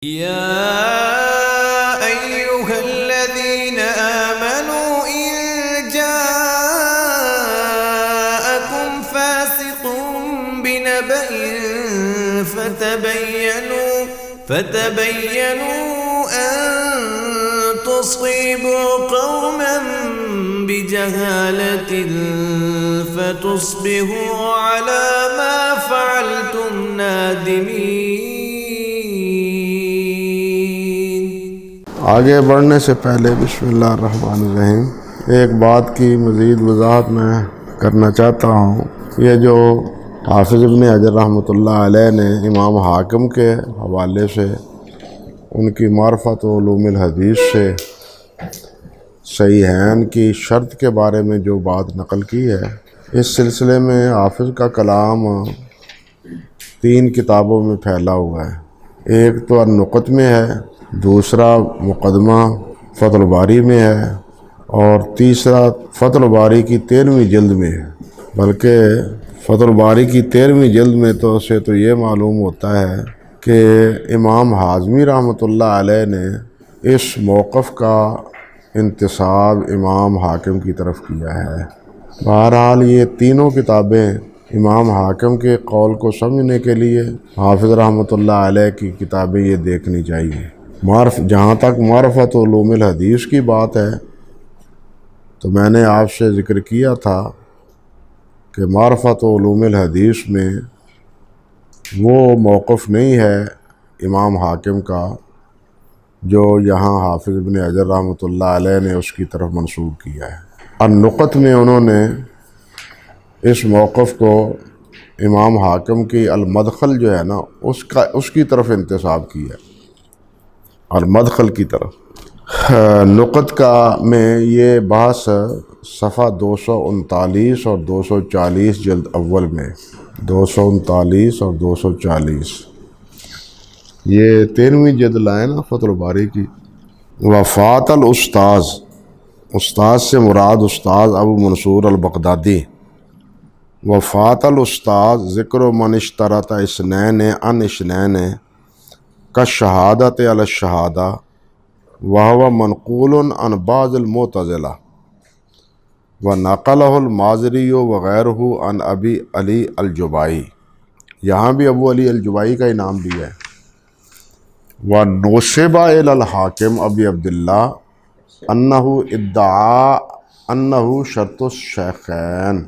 يا أيها الذين آمنوا إن جاءكم فاسق بنبأ فتبينوا أن تصيبوا قوما بجهالة فتصبحوا على ما فعلتم نادمين۔ آگے بڑھنے سے پہلے بسم اللہ الرحمن الرحیم ایک بات کی مزید وضاحت میں کرنا چاہتا ہوں۔ یہ جو حافظ ابن حجر رحمۃ اللہ علیہ نے امام حاکم کے حوالے سے ان کی معرفت و علوم الحدیث سے صحیحین کی شرط کے بارے میں جو بات نقل کی ہے، اس سلسلے میں حافظ کا کلام 3 کتابوں میں پھیلا ہوا ہے۔ ایک تو النقط میں ہے، دوسرا مقدمہ فتح الباری میں ہے، اور تیسرا فتح الباری کی 13ویں جلد میں ہے۔ بلکہ فتح الباری کی 13ویں جلد میں تو سے تو یہ معلوم ہوتا ہے کہ امام حازمی رحمۃ اللہ علیہ نے اس موقف کا انتساب امام حاکم کی طرف کیا ہے۔ بہرحال یہ تینوں کتابیں امام حاکم کے قول کو سمجھنے کے لیے حافظ رحمۃ اللہ علیہ کی کتابیں یہ دیکھنی چاہیے۔ جہاں تک معرفت علوم الحدیث کی بات ہے تو میں نے آپ سے ذکر کیا تھا کہ معرفت علوم الحدیث میں وہ موقف نہیں ہے امام حاکم کا جو یہاں حافظ ابن حجر رحمۃ اللہ علیہ نے اس کی طرف منسوب کیا ہے۔ النقط میں انہوں نے اس موقف کو امام حاکم کی المدخل جو ہے نا اس کی طرف انتساب کیا ہے، المدخل کی طرف۔ نقط کا میں یہ بحث صفحہ 239 اور 240 جلد اول میں، 239 اور 240 یہ 13ویں جلد لائے نا فتح الباری کی۔ وفات الاستاذ، استاذ سے مراد استاذ ابو منصور البغدادی۔ وفات الاستاذ ذکر من اشترط اثنین عن اثنین كالشہادۃ علی الشہادہ وهو منقول عن بعض المعتزلہ ونقلہ المازری وغیرہ عن ابی علی الجبائی۔ یہاں بھی ابو علی الجبائی کا ہی نام دیا ہے۔ ونسب الی الحاکم ابی عبداللہ انہ ادعا انہ شرط الشیخین۔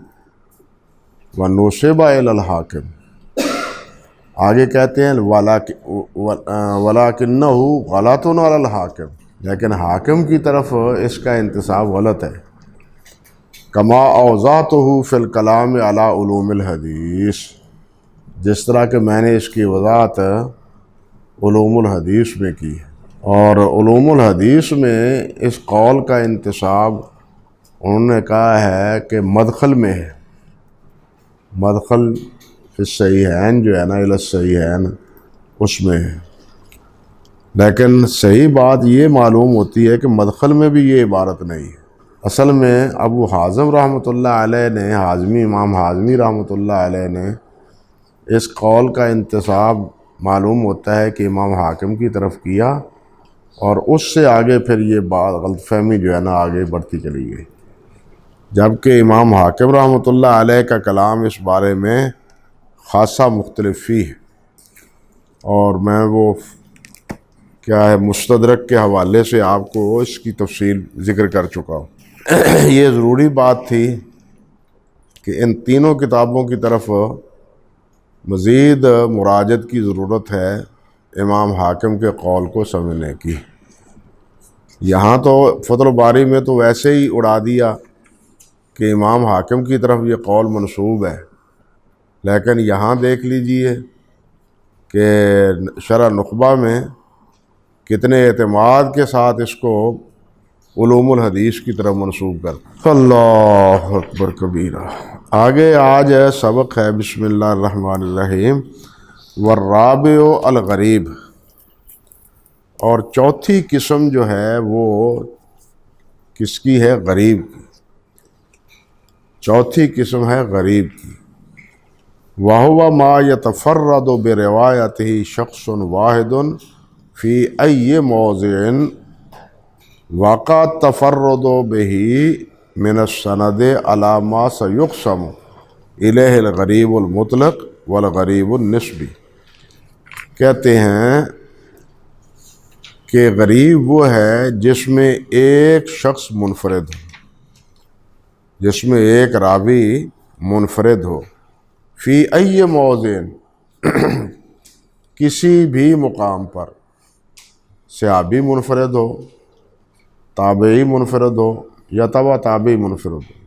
ونسب الی الحاکم، آگے کہتے ہیں وَلَكِنَّهُ غَلَطٌ عَلَى الْحَاكِمِ، لیکن حاکم کی طرف اس کا انتساب غلط ہے۔ كَمَا أَوْضَحْتُهُ فِي الْكَلَامِ عَلَى عُلُومِ الْحَدِيثِ، جس طرح کہ میں نے اس کی وضاحت علوم الحدیث میں کی ہے۔ اور علوم الحدیث میں اس قول کا انتساب انہوں نے کہا ہے کہ مدخل میں ہے، مدخل فی الصحیحین جو ہے نا الی الصحیحین اس میں ہے۔ لیکن صحیح بات یہ معلوم ہوتی ہے کہ مدخل میں بھی یہ عبارت نہیں ہے۔ اصل میں ابو حازم رحمۃ اللہ علیہ نے امام حازمی رحمۃ اللہ علیہ نے اس قول کا انتساب معلوم ہوتا ہے کہ امام حاکم کی طرف کیا، اور اس سے آگے پھر یہ بات غلط فہمی جو ہے نا آگے بڑھتی چلی گئی، جبکہ امام حاکم رحمۃ اللہ علیہ کا کلام اس بارے میں خاصہ مختلف فی ہے، اور میں وہ کیا ہے مستدرک کے حوالے سے آپ کو اس کی تفصیل ذکر کر چکا ہوں۔ یہ ضروری بات تھی کہ ان تینوں کتابوں کی طرف مزید مراجعت کی ضرورت ہے امام حاکم کے قول کو سمجھنے کی۔ یہاں تو فتح الباری میں تو ویسے ہی اڑا دیا کہ امام حاکم کی طرف یہ قول منسوب ہے، لیکن یہاں دیکھ لیجئے کہ شرح نخبہ میں کتنے اعتماد کے ساتھ اس کو علوم الحدیث کی طرف منسوب کر۔ اللہ اکبر کبیرہ۔ آگے آج سبق ہے بسم اللہ الرحمن الرحیم والرابع الغریب، اور چوتھی قسم جو ہے وہ کس کی ہے؟ غریب کی۔ چوتھی قسم ہے غریب کی۔ وَهُوَ مَا يَتَفَرَّدُ بِرِوَایَتِهِ شَخْصٌ وَاحِدٌ فی ای موضع وقع تفرد به من السند علی ما سیقسم الیہ الغریب المطلق والغریب النسبی. کہتے ہیں کہ غریب وہ ہے جس میں ایک شخص منفرد ہو، جس میں ایک راوی منفرد ہو. فی ای موضع، کسی بھی مقام پر، صحابی منفرد ہو، تابعی منفرد ہو یا تبع تابعی منفرد ہو،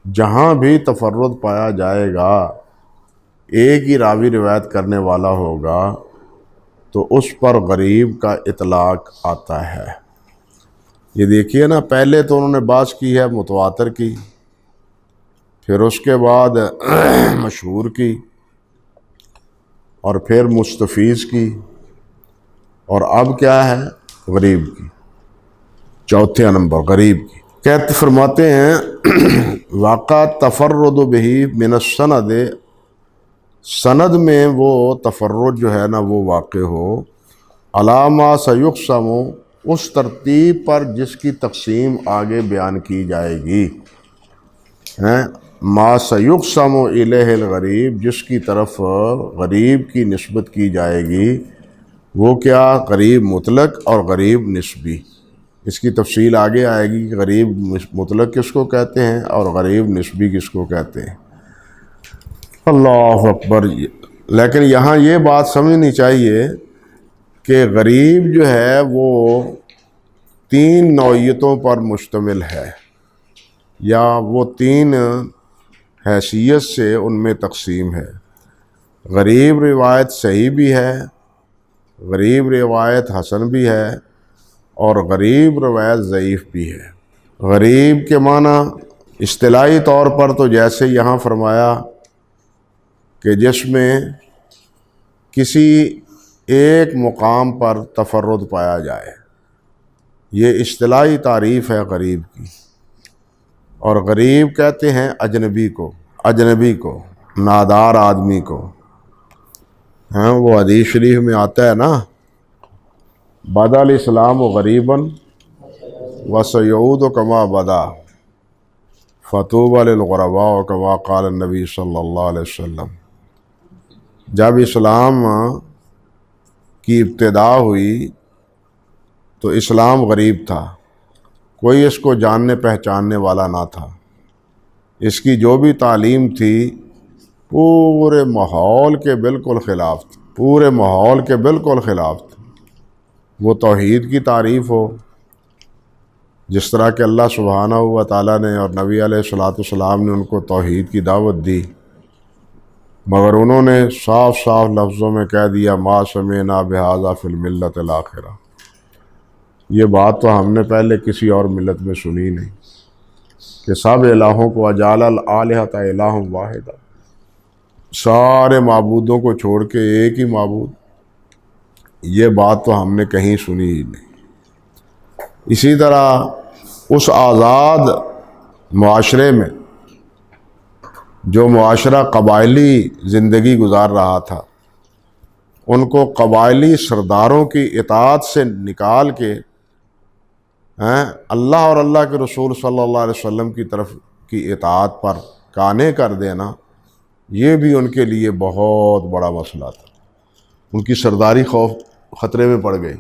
جہاں بھی تفرد پایا جائے گا، ایک ہی راوی روایت کرنے والا ہوگا، تو اس پر غریب کا اطلاق آتا ہے. یہ دیکھیے نا، پہلے تو انہوں نے بات کی ہے متواتر کی، پھر اس کے بعد مشہور کی، اور پھر مستفیض کی، اور اب کیا ہے؟ غریب کی، چوتھے نمبر غریب کی. کہتے فرماتے ہیں واقع تفرد بہ من السند، سند میں وہ تفرد جو ہے نا وہ واقع ہو، علامہ سیقسم، اس ترتیب پر جس کی تقسیم آگے بیان کی جائے گی، ما سیقسم الیہ الغریب، جس کی طرف غریب کی نسبت کی جائے گی، وہ کیا؟ غریب مطلق اور غریب نسبی. اس کی تفصیل آگے آئے گی کہ غریب مطلق کس کو کہتے ہیں اور غریب نسبی کس کو کہتے ہیں. اللہ اکبر. لیکن یہاں یہ بات سمجھنی چاہیے کہ غریب جو ہے وہ 3 نوعیتوں پر مشتمل ہے، یا وہ 3 حیثیت سے ان میں تقسیم ہے. غریب روایت صحیح بھی ہے، غریب روایت حسن بھی ہے، اور غریب روایت ضعیف بھی ہے. غریب کے معنی اصطلاحی طور پر تو جیسے یہاں فرمایا کہ جس میں کسی ایک مقام پر تفرد پایا جائے، یہ اصطلاحی تعریف ہے غریب کی. اور غریب کہتے ہیں اجنبی کو، نادار آدمی کو. وہ حدیث شریف میں آتا ہے نا، بدا الاسلام غریباً وسیعود کما بدا فطوبی للغرباء کما قال النبی صلی اللہ علیہ وسلم. جب اسلام کی ابتدا ہوئی تو اسلام غریب تھا، کوئی اس کو جاننے پہچاننے والا نہ تھا. اس کی جو بھی تعلیم تھی پورے ماحول کے بالکل خلاف تھی، پورے ماحول کے بالکل خلاف تھی. وہ توحید کی تعریف ہو، جس طرح کہ اللہ سبحانہ و تعالیٰ نے اور نبی علیہ الصلوۃ والسلام نے ان کو توحید کی دعوت دی، مگر انہوں نے صاف صاف لفظوں میں کہہ دیا ما سمعنا بہذا فی الملت الاخرہ. یہ بات تو ہم نے پہلے کسی اور ملت میں سنی نہیں کہ سب الہوں کو اجعل الآلہۃ الہ واحدہ، سارے معبودوں کو چھوڑ کے ایک ہی معبود. یہ بات تو ہم نے کہیں سنی ہی نہیں. اسی طرح اس آزاد معاشرے میں جو معاشرہ قبائلی زندگی گزار رہا تھا، ان کو قبائلی سرداروں کی اطاعت سے نکال کے اللہ اور اللہ کے رسول صلی اللہ علیہ وسلم کی طرف کی اطاعت پر قانے کر دینا، یہ بھی ان کے لیے بہت بڑا مسئلہ تھا. ان کی سرداری خطرے میں پڑ گئی.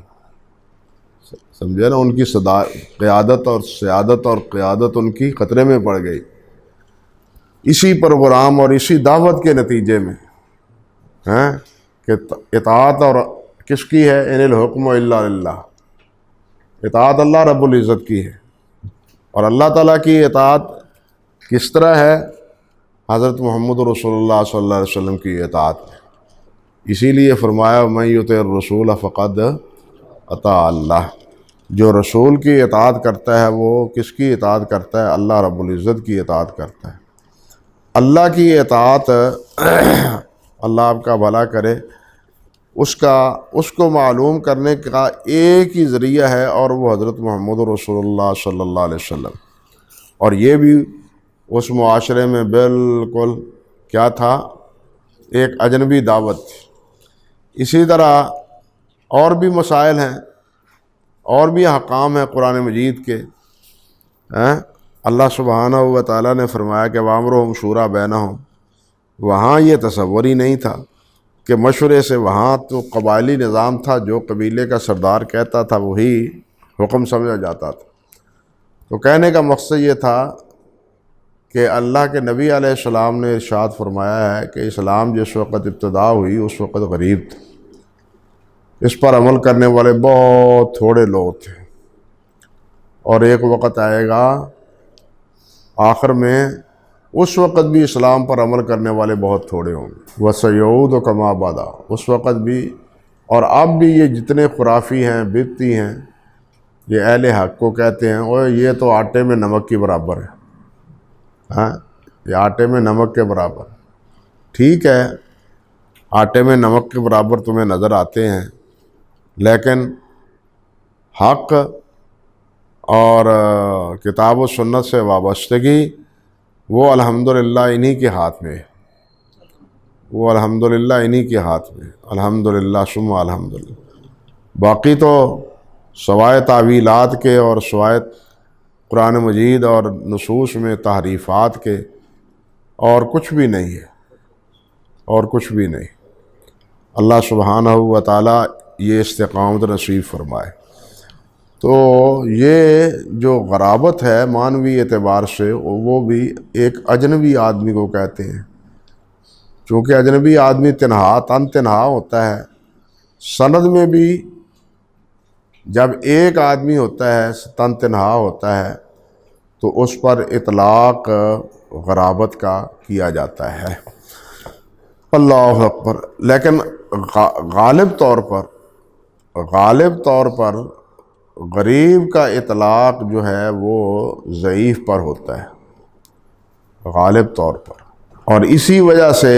سمجھے نا، ان کی قیادت اور سیادت اور قیادت ان کی خطرے میں پڑ گئی. اسی پروگرام اور اسی دعوت کے نتیجے میں کہ اطاعت اور کس کی ہے؟ ان الحکم الا للہ، اطاعت اللہ رب العزت کی ہے. اور اللہ تعالیٰ کی اطاعت کس طرح ہے؟ حضرت محمد رسول اللہ صلی اللہ علیہ وسلم کی اطاعت ہے. اسی لیے فرمایا من یطع الرسول فقد اطاع اللہ. جو رسول کی اطاعت کرتا ہے وہ کس کی اطاعت کرتا ہے؟ اللہ رب العزت کی اطاعت کرتا ہے. اللہ کی اطاعت اللہ آپ کا بھلا کرے، اس کو معلوم کرنے کا ایک ہی ذریعہ ہے، اور وہ حضرت محمد رسول اللہ صلی اللہ علیہ وسلم. اور یہ بھی اس معاشرے میں بالکل کیا تھا؟ ایک اجنبی دعوت تھی. اسی طرح اور بھی مسائل ہیں، اور بھی احکام ہیں قرآن مجید کے۔ اللہ سبحانہ و تعالیٰ نے فرمایا کہ وَأَمْرُهُمْ شُورَىٰ بَيْنَهُمْ، وہاں یہ تصور ہی نہیں تھا کہ مشورے سے، وہاں تو قبائلی نظام تھا، جو قبیلے کا سردار کہتا تھا وہی حکم سمجھا جاتا تھا۔ تو کہنے کا مقصد یہ تھا کہ اللہ کے نبی علیہ السلام نے ارشاد فرمایا ہے کہ اسلام جس وقت ابتدا ہوئی اس وقت غریب تھا، اس پر عمل کرنے والے بہت تھوڑے لوگ تھے، اور ایک وقت آئے گا آخر میں اس وقت بھی اسلام پر عمل کرنے والے بہت تھوڑے ہوں گے۔ وَسَيَعُودُ كَمَا بَدَا، اس وقت بھی اور اب بھی یہ جتنے خرافی ہیں، بدعتی ہیں، یہ اہل حق کو کہتے ہیں اور یہ تو آٹے میں نمک کے برابر ہے، یہ آٹے میں نمک کے برابر۔ ٹھیک ہے، آٹے میں نمک کے برابر تمہیں نظر آتے ہیں، لیکن حق اور کتاب و سنت سے وابستگی وہ الحمدللہ انہی کے ہاتھ میں ہے، وہ الحمدللہ انہی کے ہاتھ میں، الحمدللہ ثم الحمدللہ۔ باقی تو سوائے تعویلات کے اور سوائے قرآن مجید اور نصوص میں تحریفات کے اور کچھ بھی نہیں ہے، اور کچھ بھی نہیں۔ اللہ سبحانہ و تعالیٰ یہ استقامت نصیب فرمائے۔ تو یہ جو غرابت ہے معنوی اعتبار سے، وہ بھی ایک اجنبی آدمی کو کہتے ہیں، چونکہ اجنبی آدمی تن تنہا ہوتا ہے۔ سند میں بھی جب ایک آدمی ہوتا ہے، تن تنہا ہوتا ہے، تو اس پر اطلاق غرابت کا کیا جاتا ہے۔ اللہ اکبر۔ لیکن غالب طور پر غریب کا اطلاق جو ہے وہ ضعیف پر ہوتا ہے، غالب طور پر۔ اور اسی وجہ سے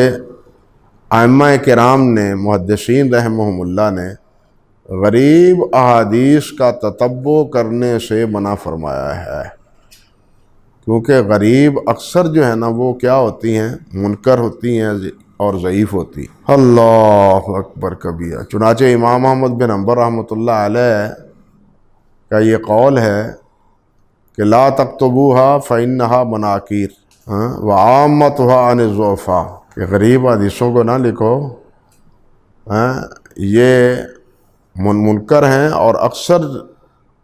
ائمہ کرام نے، محدثین رحمہم اللہ نے، غریب احادیث کا تتبع کرنے سے منع فرمایا ہے، کیونکہ غریب اکثر جو ہے نا وہ کیا ہوتی ہیں، منکر ہوتی ہیں اور ضعیف ہوتی۔ اللہ اکبر کبیرہ۔ چنانچہ امام احمد بن حنبل رحمۃ اللہ علیہ کا یہ قول ہے کہ لا تکتبوها فإنها مناکیر وعامتها عن الضعفاء، کہ غریب حدیثوں کو نہ لکھو، یہ منکر ہیں، اور اکثر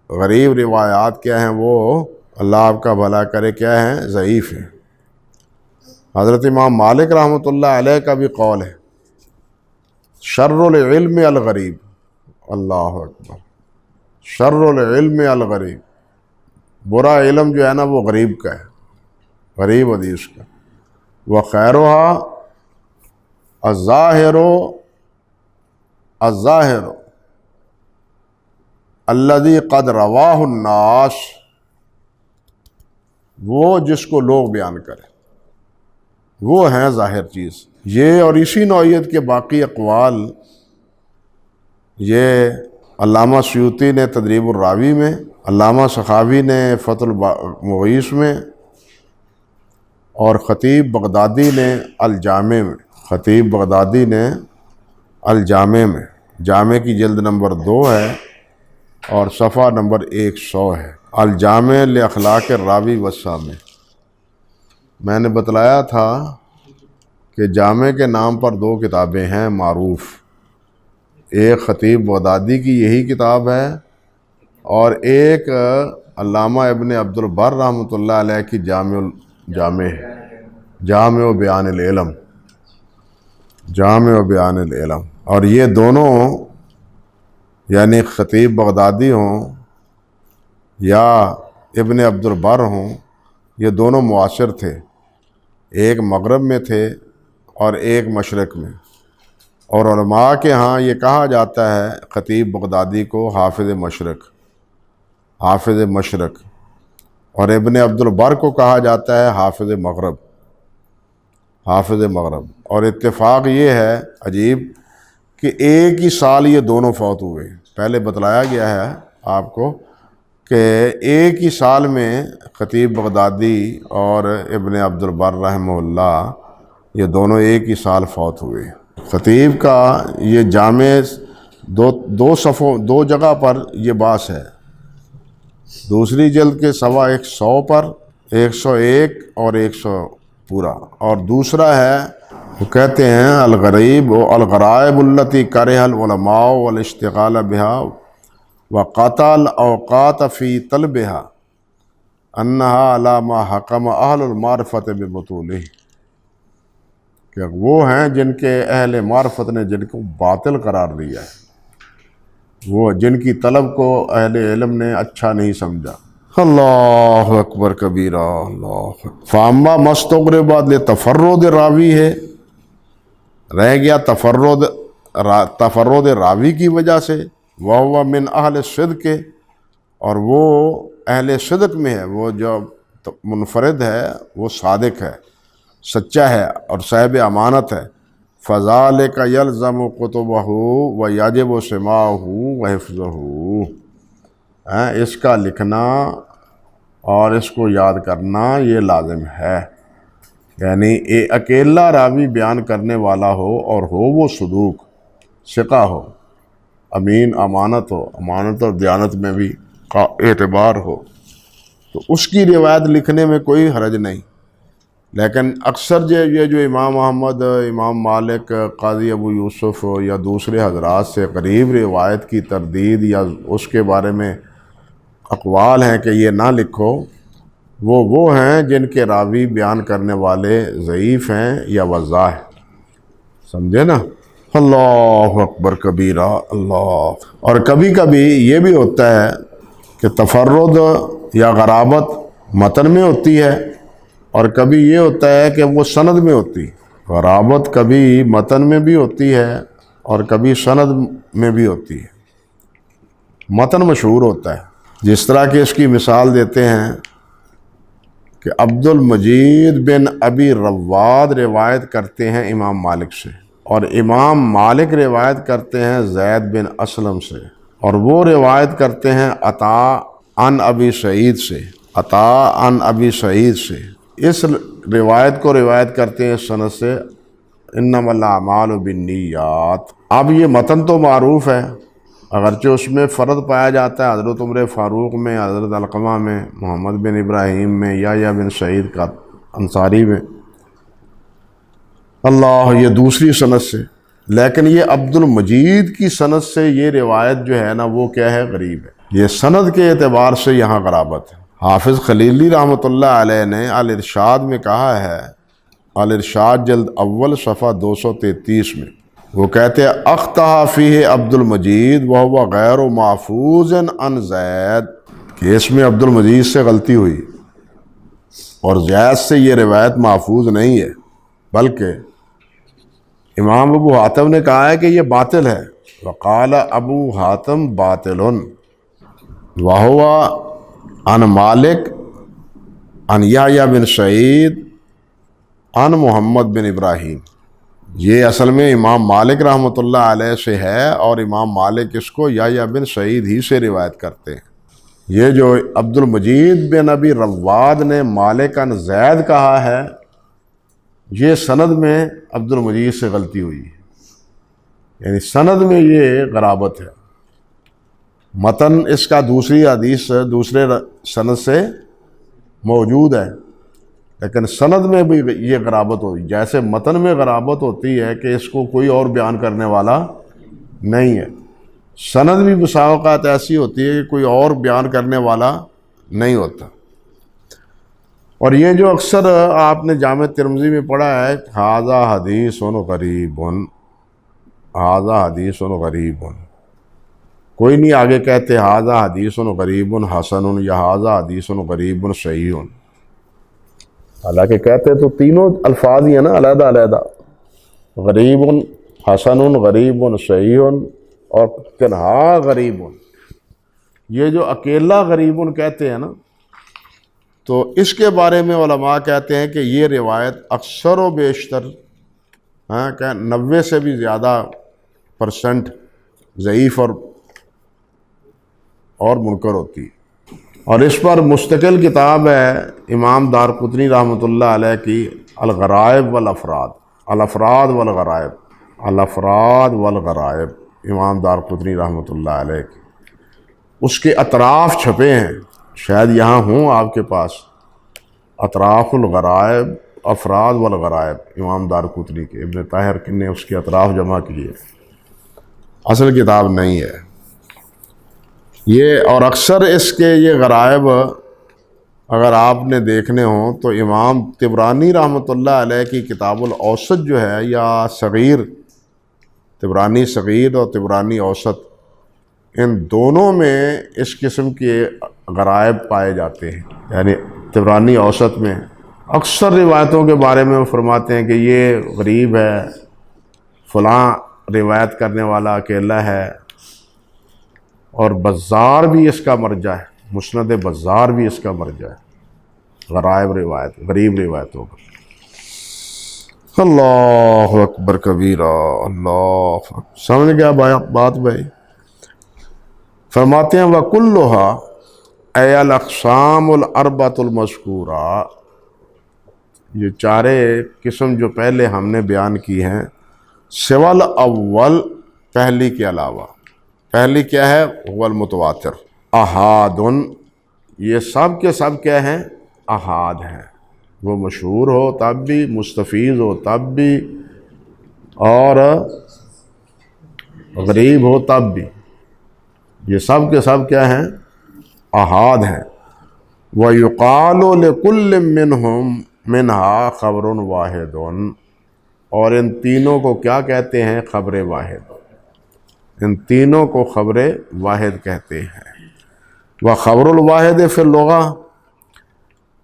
غریب روایات کیا ہیں، وہ اللہ آپ کا بھلا کرے کیا ہیں، ضعیف ہیں۔ حضرت امام مالک رحمۃ اللہ علیہ کا بھی قول ہے شر العلم الغریب۔ اللہ اکبر۔ شر العلم الغریب، برا علم جو ہے نا وہ غریب کا ہے، غریب حدیث کا۔ وخیرها الظاہر الذی قد رواہ الناس، وہ جس کو لوگ بیان کریں، وہ ہیں ظاہر چیز۔ یہ اور اسی نوعیت کے باقی اقوال یہ علامہ سیوطی نے تدریب الراوی میں، علامہ سخاوی نے فتح المغیث میں، اور خطیب بغدادی نے الجامع میں، خطیب بغدادی نے الجامع میں، جامع کی جلد نمبر 2 ہے اور صفحہ نمبر 100 ہے، الجامع لاخلاق الراوی والسامع۔ میں نے بتلایا تھا کہ جامع کے نام پر 2 کتابیں ہیں معروف، ایک خطیب بغدادی کی یہی کتاب ہے، اور ایک علامہ ابن عبد البر رحمۃ اللہ علیہ کی جامع و بیان العلم، جامع و بیان العلم۔ اور یہ دونوں یعنی خطیب بغدادی ہوں یا ابن عبد البر ہوں، یہ دونوں معاصر تھے، ایک مغرب میں تھے اور ایک مشرق میں، اور علماء کے ہاں یہ کہا جاتا ہے خطیب بغدادی کو حافظ مشرق، حافظ مشرق، اور ابن عبد البر کو کہا جاتا ہے حافظ مغرب، حافظ مغرب۔ اور اتفاق یہ ہے عجیب کہ ایک ہی سال یہ دونوں فوت ہوئے۔ پہلے بتلایا گیا ہے آپ کو کہ ایک ہی سال میں خطیب بغدادی اور ابن عبد البر رحمہ اللہ یہ دونوں ایک ہی سال فوت ہوئے۔ خطیب کا یہ جامع دو جگہ پر یہ باس ہے، دوسری جلد کے 100 پر 101 اور 100 پورا، اور دوسرا ہے وہ کہتے ہیں الغریب و الغرائب التی کرہ العلماء والاشتغال بها وقطع الاوقات فی طلبها انہا علی ما حکم اہل المعرفت ببطولہ، کہ وہ ہیں جن کے اہل معرفت نے جن کو باطل قرار دیا ہے، وہ جن کی طلب کو اہل علم نے اچھا نہیں سمجھا۔ اللہ اکبر کبیرہ، اللہ اکبر۔ فاما مستغربات لتفرد راوی ہے، رہ گیا تفرد راوی کی وجہ سے، وہو من اہل صدق، اور وہ اہل صدق میں ہے، وہ جو منفرد ہے وہ صادق ہے، سچا ہے اور صاحب امانت ہے۔ فذالک یلزم کتبہ ویجب سماعہ وحفظہ، اس کا لکھنا اور اس کو یاد کرنا یہ لازم ہے، یعنی اکیلا راوی بیان کرنے والا ہو اور ہو وہ صدوق، ثقہ ہو، امین، امانت ہو، امانت اور دیانت میں بھی کا اعتبار ہو، تو اس کی روایت لکھنے میں کوئی حرج نہیں۔ لیکن اکثر یہ جو امام احمد، امام مالک، قاضی ابو یوسف یا دوسرے حضرات سے قریب روایت کی تردید یا اس کے بارے میں اقوال ہیں کہ یہ نہ لکھو، وہ ہیں جن کے راوی بیان کرنے والے ضعیف ہیں یا وضاح ہیں، سمجھے نا؟ اللہ اکبر کبیرہ، اللہ۔ اور کبھی کبھی یہ بھی ہوتا ہے کہ تفرد یا غرابت متن میں ہوتی ہے، اور کبھی یہ ہوتا ہے کہ وہ سند میں ہوتی ہے۔ غرابت کبھی متن میں بھی ہوتی ہے اور کبھی سند میں بھی ہوتی ہے۔ متن مشہور ہوتا ہے، جس طرح کہ اس کی مثال دیتے ہیں کہ عبد المجید بن ابی رواد روایت کرتے ہیں امام مالک سے، اور امام مالک روایت کرتے ہیں زید بن اسلم سے، اور وہ روایت کرتے ہیں عطا عن ابی سعید سے، عطا عن ابی سعید سے۔ اس روایت کو روایت کرتے ہیں سند سے انما الاعمال بالنیات۔ اب یہ متن تو معروف ہے، اگرچہ اس میں فرد پایا جاتا ہے حضرت عمر فاروق میں، حضرت علقمہ میں، محمد بن ابراہیم میں، یا بن سعید کا انصاری میں، اللہ، یہ دوسری سند سے، لیکن یہ عبد المجید کی سند سے یہ روایت جو ہے نا وہ کیا ہے؟ غریب ہے۔ یہ سند کے اعتبار سے یہاں غرابت ہے۔ حافظ خلیلی رحمۃ اللہ علیہ نے الارشاد میں کہا ہے، الارشاد جلد اول صفحہ 233 میں وہ کہتے ہیں اخطأ فیہ عبد المجید وہو غیر محفوظ عن زید، کہ اس میں عبد المجید سے غلطی ہوئی اور زید سے یہ روایت محفوظ نہیں ہے، بلکہ امام ابو حاتم نے کہا ہے کہ یہ باطل ہے۔ وقال ابو حاتم باطل وہو عن مالک عن یحییٰ بن سعید عن محمد بن ابراہیم۔ یہ اصل میں امام مالک رحمۃ اللہ علیہ سے ہے، اور امام مالک اس کو یحییٰ بن سعید ہی سے روایت کرتے ہیں۔ یہ جو عبد المجید بن ابی رواد نے مالک عن زید کہا ہے، یہ سند میں عبد المجید سے غلطی ہوئی ہے، یعنی سند میں یہ غرابت ہے۔ متن اس کا دوسری حدیث دوسرے سند سے موجود ہے، لیکن سند میں بھی یہ غرابت ہوئی، جیسے متن میں غرابت ہوتی ہے کہ اس کو کوئی اور بیان کرنے والا نہیں ہے، سند بھی بسا اوقات ایسی ہوتی ہے کہ کوئی اور بیان کرنے والا نہیں ہوتا۔ اور یہ جو اکثر آپ نے جامع ترمذی میں پڑھا ہے، ھذا حدیث غریب، ھذا حدیث غریب، کوئی نہیں آگے کہتے ھذا حدیث غریب حسن یا ھذا حدیث غریب صحیح، حالانکہ کہتے تو تینوں الفاظ ہی ہیں نا، علیحدہ علیحدہ، غریب، حسن، غریب، صحیح، اور تنہا غریب۔ یہ جو اکیلا غریب کہتے ہیں نا، تو اس کے بارے میں علماء کہتے ہیں کہ یہ روایت اکثر و بیشتر 90 سے بھی زیادہ % ضعیف اور منکر ہوتی ہے۔ اور اس پر مستقل کتاب ہے امام دارقطنی رحمۃ اللہ علیہ کی، الغرائب والافراد، الافراد والغرائب، الافراد والغرائب۔ امام دارقطنی رحمۃ اللہ علیہ کی، اس کے اطراف چھپے ہیں، شاید یہاں ہوں آپ کے پاس، اطراف الغرائب افراد والغرائب امام دارقطنی کے، ابن طاہر نے اس کے اطراف جمع کیے، اصل کتاب نہیں ہے یہ۔ اور اکثر اس کے یہ غرائب اگر آپ نے دیکھنے ہوں تو امام طبرانی رحمۃ اللہ علیہ کی کتاب الاوسط جو ہے، یا صغیر، طبرانی صغیر اور طبرانی اوسط، ان دونوں میں اس قسم کے غرائب پائے جاتے ہیں۔ یعنی طبرانی اوسط میں اکثر روایتوں کے بارے میں وہ فرماتے ہیں کہ یہ غریب ہے، فلاں روایت کرنے والا اکیلا ہے، اور بزار بھی اس کا مرجع ہے، مسند بزار بھی اس کا مرجع ہے غرائب روایت، غریب روایتوں کا۔ اللہ اکبر کبیرہ، اللہ اکبر، سمجھ گیا بات بھائی؟ فرماتے ہیں وَكُلُّهَا اَيَ الْأَقْسَامُ الْأَرْبَعَةُ الْمَذْكُورَةُ، یہ چارے قسم جو پہلے ہم نے بیان کی ہیں، سوال اول، پہلی کے علاوہ، پہلی کیا ہے؟ هو المتواتر، احادن، یہ سب کے سب کیا ہیں؟ احاد ہیں، وہ مشہور ہو تب بھی، مستفیض ہو تب بھی، اور غریب ہو تب بھی، یہ سب کے سب کیا ہیں؟ احاد ہیں۔ وَيُقَالُ لِكُلٍّ مِّنْهُمْ مِنْهَا خَبْرٌ وَاحِدٌ، اور ان تینوں کو کیا کہتے ہیں؟ خبر واحد، ان تینوں کو خبر واحد کہتے ہیں۔ وَخَبْرُ الْوَاحِدِ فِي اللُّغَةِ،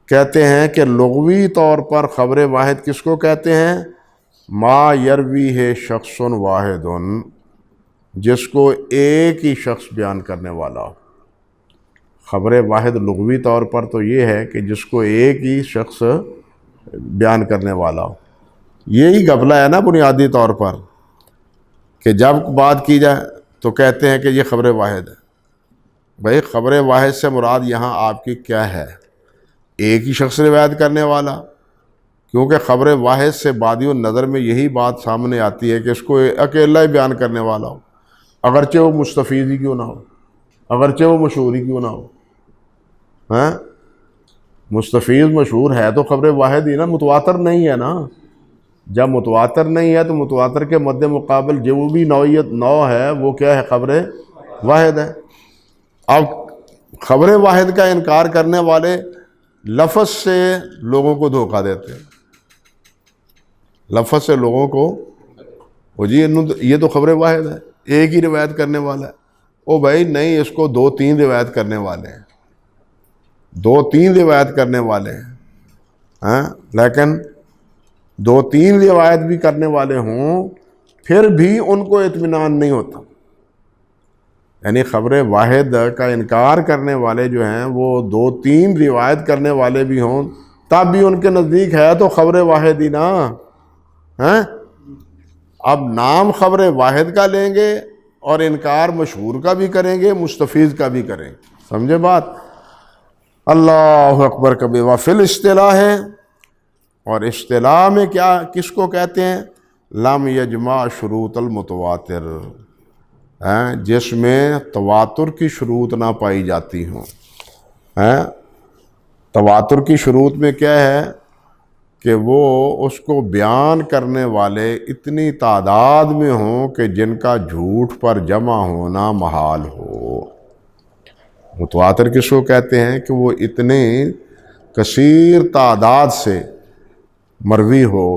کہتے ہیں کہ لغوی طور پر خبر واحد کس کو کہتے ہیں؟ ما یرویہ شخص واحد، جس کو ایک ہی شخص بیان کرنے والا ہو۔ خبر واحد لغوی طور پر تو یہ ہے کہ جس کو ایک ہی شخص بیان کرنے والا ہو۔ یہی گھپلہ ہے نا بنیادی طور پر، کہ جب بات کی جائے تو کہتے ہیں کہ یہ خبر واحد ہے۔ بھائی خبر واحد سے مراد یہاں آپ کی کیا ہے؟ ایک ہی شخص روایت کرنے والا، کیونکہ خبر واحد سے بادی النظر میں یہی بات سامنے آتی ہے کہ اس کو اکیلا ہی بیان کرنے والا ہو، اگرچہ وہ مستفیض ہی کیوں نہ ہو، اگرچہ وہ مشہور ہی کیوں نہ ہو۔ ہاں، مستفیض مشہور ہے تو خبر واحد ہی نا، متواتر نہیں ہے نا۔ جب متواتر نہیں ہے تو متواتر کے مد مقابل جو بھی نوع ہے وہ کیا ہے؟ خبر واحد ہے۔ اب خبر واحد کا انکار کرنے والے لفظ سے لوگوں کو دھوکہ دیتے ہیں، لفظ سے لوگوں کو، وہ جی یہ تو خبر واحد ہے، ایک ہی روایت کرنے والا ہے۔ او بھائی نہیں، اس کو 2-3 روایت کرنے والے ہیں، 2-3 روایت کرنے والے ہیں، ہاں، لیکن 2-3 روایت بھی کرنے والے ہوں پھر بھی ان کو اطمینان نہیں ہوتا۔ یعنی خبر واحد کا انکار کرنے والے جو ہیں وہ 2-3 روایت کرنے والے بھی ہوں تب بھی ان کے نزدیک ہے تو خبر واحد ہی نا، ہیں؟ اب نام خبر واحد کا لیں گے اور انکار مشہور کا بھی کریں گے، مستفیض کا بھی کریں گے، سمجھے بات؟ اللہ اکبر کبھی۔ وفی الاصطلاح ہے، اور اصطلاح میں کیا کس کو کہتے ہیں؟ لم یجمع شروط المتواتر، جس میں تواتر کی شروط نہ پائی جاتی ہوں۔ تواتر کی شروط میں کیا ہے کہ وہ اس کو بیان کرنے والے اتنی تعداد میں ہوں کہ جن کا جھوٹ پر جمع ہونا محال ہو۔ متواتر کس کو کہتے ہیں؟ کہ وہ اتنے کثیر تعداد سے مروی ہو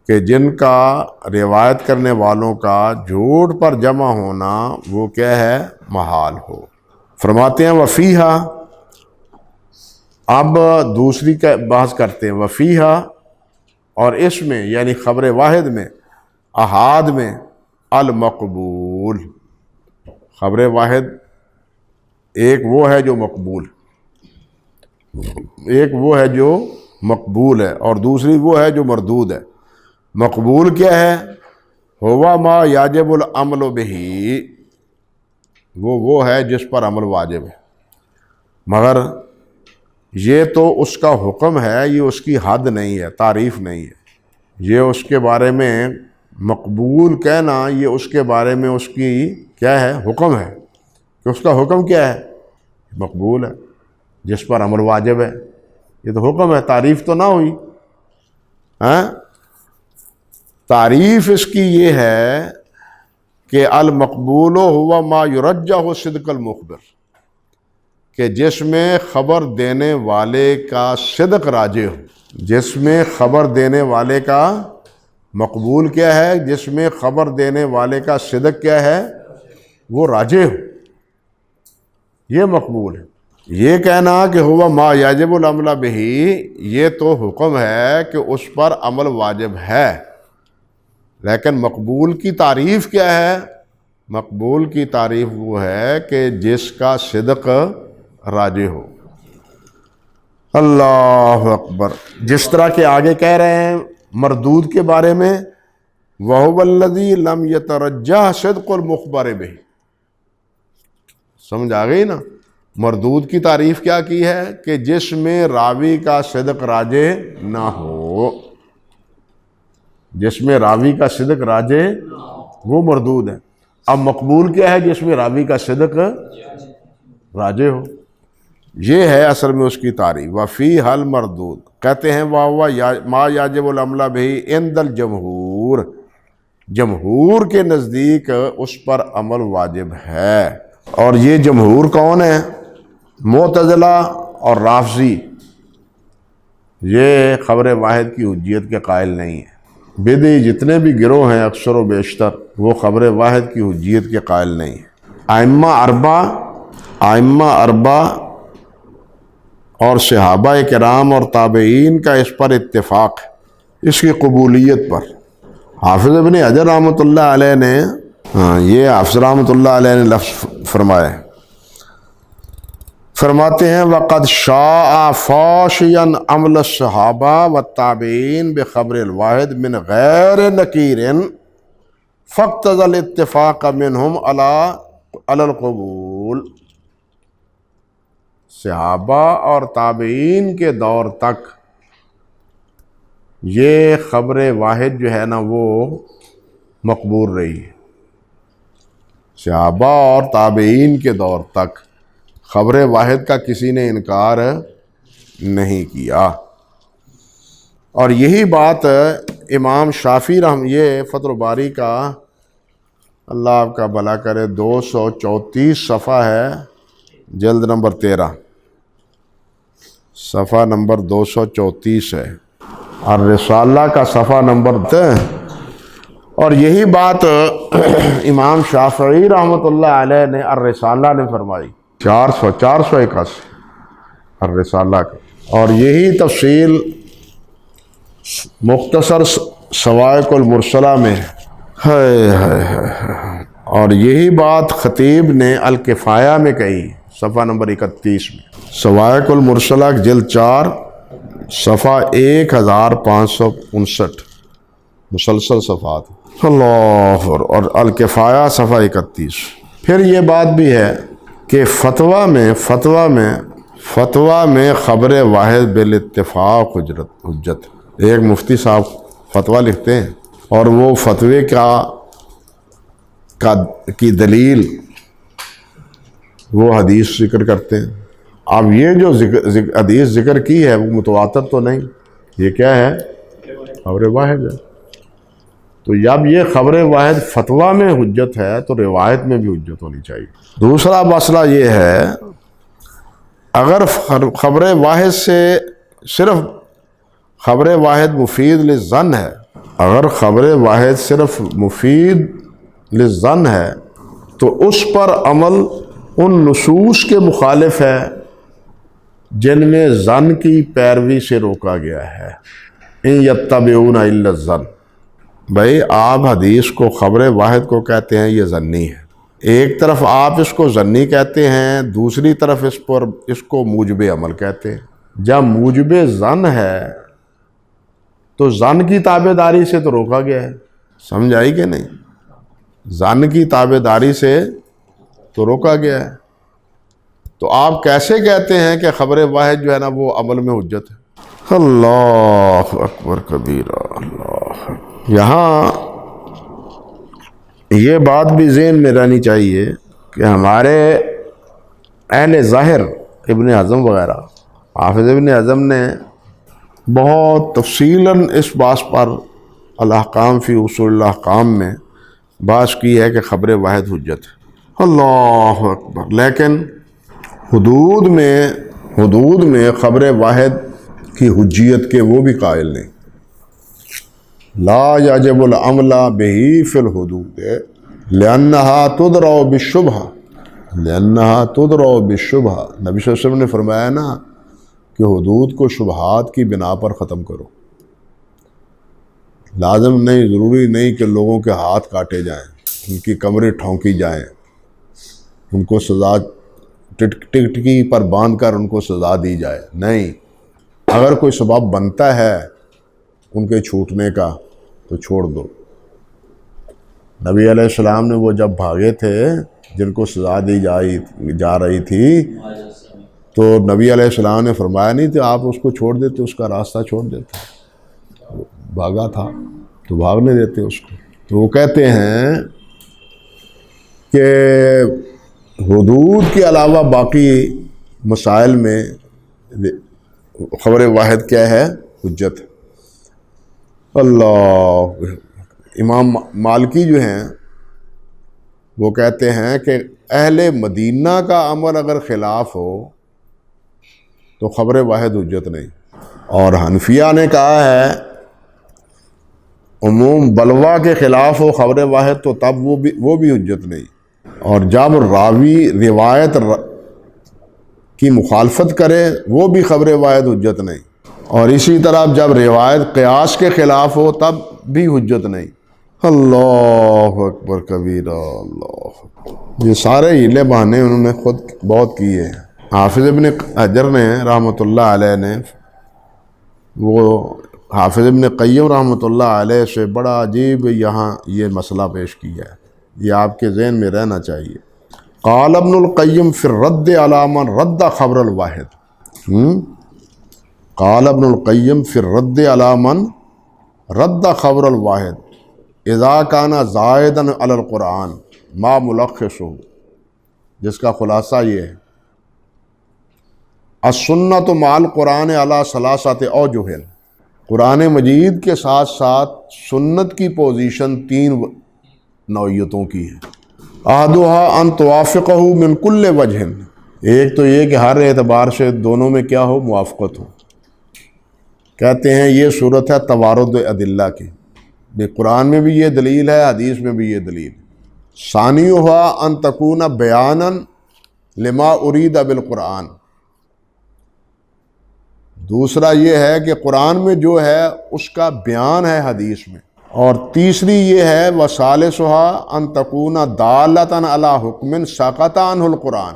کہ جن کا روایت کرنے والوں کا جھوٹ پر جمع ہونا وہ کیا ہے؟ محال ہو۔ فرماتے ہیں وفیہا، اب دوسری کا بحث کرتے ہیں، وفیہا، اور اس میں یعنی خبر واحد میں، احاد میں، المقبول، خبر واحد ایک وہ ہے جو مقبول، ایک وہ ہے جو مقبول ہے اور دوسری وہ ہے جو مردود ہے۔ مقبول کیا ہے؟ ہوا ما یاجب العمل بہ، وہ ہے جس پر عمل واجب ہے، مگر یہ تو اس کا حکم ہے، یہ اس کی حد نہیں ہے، تعریف نہیں ہے، یہ اس کے بارے میں مقبول کہنا یہ اس کے بارے میں اس کی کیا ہے؟ حکم ہے، کہ اس کا حکم کیا ہے؟ مقبول ہے، جس پر عمل واجب ہے، یہ تو حکم ہے، تعریف تو نہ ہوئی. ہاں، تعریف اس کی یہ ہے کہ المقبول ہوا ما یرجح صدق المخبر، کہ جس میں خبر دینے والے کا صدق راجح ہو. جس میں خبر دینے والے کا مقبول کیا ہے؟ جس میں خبر دینے والے کا صدق کیا ہے؟ وہ راجح ہو، یہ مقبول ہے. یہ کہنا کہ ہوا ما یجب العمل بہ، یہ تو حکم ہے کہ اس پر عمل واجب ہے، لیکن مقبول کی تعریف کیا ہے؟ مقبول کی تعریف وہ ہے کہ جس کا صدق راجح ہو. اللہ اکبر. جس طرح کہ آگے کہہ رہے ہیں مردود کے بارے میں، وَهُوَ الَّذِي لَمْ يَتَرَجَّحْ صِدْقُ الْمُخْبَرِ بِهِ. سمجھ آ گئی نا؟ مردود کی تعریف کیا کی ہے؟ کہ جس میں راوی کا صدق راجح نہ ہو. جس میں راوی کا صدق راجح وہ مردود ہے. اب مقبول کیا ہے؟ جس میں راوی کا صدق راجح ہو. یہ ہے اصل میں اس کی تعریف. وَفِيهَا الْمَرْدُود، کہتے ہیں وَهُوَ مَا يَجِبُ الْعَمْلَ بِهِ عِنْدَ الْجَمْهُور، جمہور کے نزدیک اس پر عمل واجب ہے. اور یہ جمہور کون ہے؟ معتزلہ اور رافضی. یہ خبر واحد کی حجیت کے قائل نہیں ہیں. بدعی جتنے بھی گروہ ہیں اکثر و بیشتر وہ خبر واحد کی حجیت کے قائل نہیں ہیں. ائمہ اربع اور صحابہ کرام اور تابعین کا اس پر اتفاق ہے، اس کی قبولیت پر. حافظ ابن حجر رحمۃ اللہ علیہ نے یہ حافظ رحمۃ اللہ علیہ نے لفظ فرمایا، فرماتے ہیں وَقَدْ شَاءَ فَاشِيًا عَمْلَ الصَّحَابَةِ وَالتَّابِعِينَ بِخَبْرِ الْوَاحِدِ مِنْ غَيْرِ نَكِيرٍ فَاقْتَضَى الاتفاق مِنْهُمْ عَلَى الْقُبُولِ. صحابہ اور تابعین کے دور تک یہ خبر واحد جو ہے نا وہ مقبول رہی ہے. صحابہ اور تابعین کے دور تک خبر واحد کا کسی نے انکار نہیں کیا. اور یہی بات امام شافعی یہ فتح الباری کا، اللہ آپ کا بھلا کرے، 234 صفحہ ہے، جلد نمبر 13، صفحہ نمبر 234 ہے، اور رسالہ کا صفحہ نمبر 10. اور یہی بات امام شافعی رحمۃ اللہ علیہ نے الرسالہ نے فرمائی، 481 الرسالہ کا. اور یہی تفصیل مختصر صواعق المرسلہ میں ہے. اور یہی بات خطیب نے الکفایہ میں کہی، صفحہ نمبر 31 میں. صواعق المرسلہ جلد 4 صفحہ 1559، مسلسل صفحات. اللہ. اور الکفایہ صفحہ 31. پھر یہ بات بھی ہے کہ فتویٰ میں خبر واحد بالاتفاق حجت. ایک مفتی صاحب فتویٰ لکھتے ہیں اور وہ فتوے کی دلیل وہ حدیث ذکر کرتے ہیں. اب یہ جو حدیث ذکر کی ہے وہ متواتر تو نہیں، یہ کیا ہے؟ خبر واحد ہے. تو جب یہ خبر واحد فتویٰ میں حجت ہے تو روایت میں بھی حجت ہونی چاہیے. دوسرا مسئلہ یہ ہے، اگر خبر واحد سے صرف خبر واحد مفید للظن ہے، اگر خبر واحد صرف مفید للظن ہے تو اس پر عمل ان نصوص کے مخالف ہے جن میں ظن کی پیروی سے روکا گیا ہے. ان یتبعون الا الظن. بھائی آپ حدیث کو خبر واحد کو کہتے ہیں یہ ظنی ہے، ایک طرف آپ اس کو ظنی کہتے ہیں، دوسری طرف اس کو موجب عمل کہتے ہیں. جب موجب ظن ہے تو ظن کی تابع داری سے تو روکا گیا ہے. سمجھ آئی کہ نہیں؟ ظن کی تابع داری سے تو روکا گیا ہے. تو آپ کیسے کہتے ہیں کہ خبر واحد جو ہے نا وہ عمل میں حجت ہے؟ اللہ اکبر کبیرہ. اللہ. یہاں یہ بات بھی ذہن میں رہنی چاہیے کہ ہمارے اہل ظاہر ابن حزم وغیرہ، حافظ ابن حزم نے بہت تفصیلاً اس بات پر الاحکام فی اصول الاحکام میں بحث کی ہے کہ خبر واحد حجت ہے۔ اللہ اکبر۔ لیکن حدود میں خبر واحد کی حجیت کے وہ بھی قائل نہیں۔ لا یجب العمل بہ فی الحدود لأنہا تدرع بالشبہہ، نبی صلی اللہ علیہ وسلم نے فرمایا نا کہ حدود کو شبہات کی بنا پر ختم کرو۔ لازم نہیں، ضروری نہیں کہ لوگوں کے ہاتھ کاٹے جائیں، ان کی کمریں ٹھونکی جائیں، ان کو سزا ٹکٹکی پر باندھ کر ان کو سزا دی جائے، نہیں۔ اگر کوئی سبب بنتا ہے ان کے چھوٹنے کا تو چھوڑ دو۔ نبی علیہ السلام نے وہ جب بھاگے تھے جن کو سزا دی جا رہی تھی تو نبی علیہ السلام نے فرمایا نہیں تو آپ اس کو چھوڑ دیتے، اس کا راستہ چھوڑ دیتے، بھاگا تھا تو بھاگنے دیتے اس کو۔ تو وہ کہتے ہیں کہ حدود کے علاوہ باقی مسائل میں خبر واحد کیا ہے؟ حجت۔ اللہ، امام مالکی جو ہیں وہ کہتے ہیں کہ اہل مدینہ کا عمل اگر خلاف ہو تو خبر واحد حجت نہیں، اور حنفیہ نے کہا ہے عموم بلوا کے خلاف ہو خبر واحد تو تب وہ بھی حجت نہیں، اور جب راوی روایت کی مخالفت کرے وہ بھی خبر واحد حجت نہیں، اور اسی طرح جب روایت قیاس کے خلاف ہو تب بھی حجت نہیں۔ اللہ اکبر کبیرہ، اللہ اکبر۔ یہ سارے ہیلے بہانے انہوں نے خود بہت کیے ہیں۔ حافظ ابن حجر نے رحمۃ اللہ علیہ نے وہ حافظ ابن قیم رحمۃ اللہ علیہ سے بڑا عجیب یہاں یہ مسئلہ پیش کیا ہے، یہ آپ کے ذہن میں رہنا چاہیے۔ قال ابن القیم فی الرد علی من رد خبر الواحد، قال ابن القیم فی الرد علی من رد خبر الواحد اذا کان زائدا علی القرآن ما ملخصہ، جس کا خلاصہ یہ ہے السنت مع القرآن علی ثلاثۃ اوجہ، قرآن مجید کے ساتھ ساتھ سنت کی پوزیشن 3 نوعیتوں کی ہے۔ احدھا ان توافقہ من کل وجہ، ایک تو یہ کہ ہر اعتبار سے دونوں میں کیا ہو؟ موافقت ہو۔ کہتے ہیں یہ صورت ہے توارد ادلہ کی، قرآن میں بھی یہ دلیل ہے، حدیث میں بھی یہ دلیل۔ ثانیھا ان تکون بیانا لما ارید بالقرآن، دوسرا یہ ہے کہ قرآن میں جو ہے اس کا بیان ہے حدیث میں، اور تیسری یہ ہے وثالثھا ان تکون دالۃ علی حکم سقط عنہ القرآن،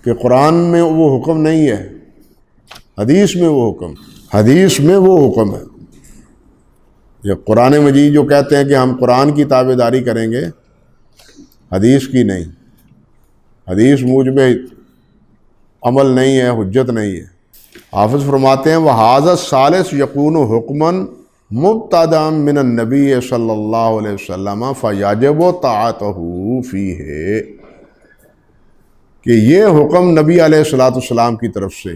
کہ قرآن میں وہ حکم نہیں ہے، حدیث میں وہ حکم، حدیث میں وہ حکم ہے۔ یہ قرآن مجید جو کہتے ہیں کہ ہم قرآن کی تابع داری کریں گے، حدیث کی نہیں، حدیث موجب عمل نہیں ہے، حجت نہیں ہے۔ حافظ فرماتے ہیں وَهَذَا الثَّالِثُ يَكُونُ حُكْمًا مُبْتَدًا مِنَ النَّبِيِّ صلی اللہ علیہ وسلم فَيَجِبُ طَاعَتُهُ فِيهِ، کہ یہ حکم نبی علیہ السلام کی طرف سے،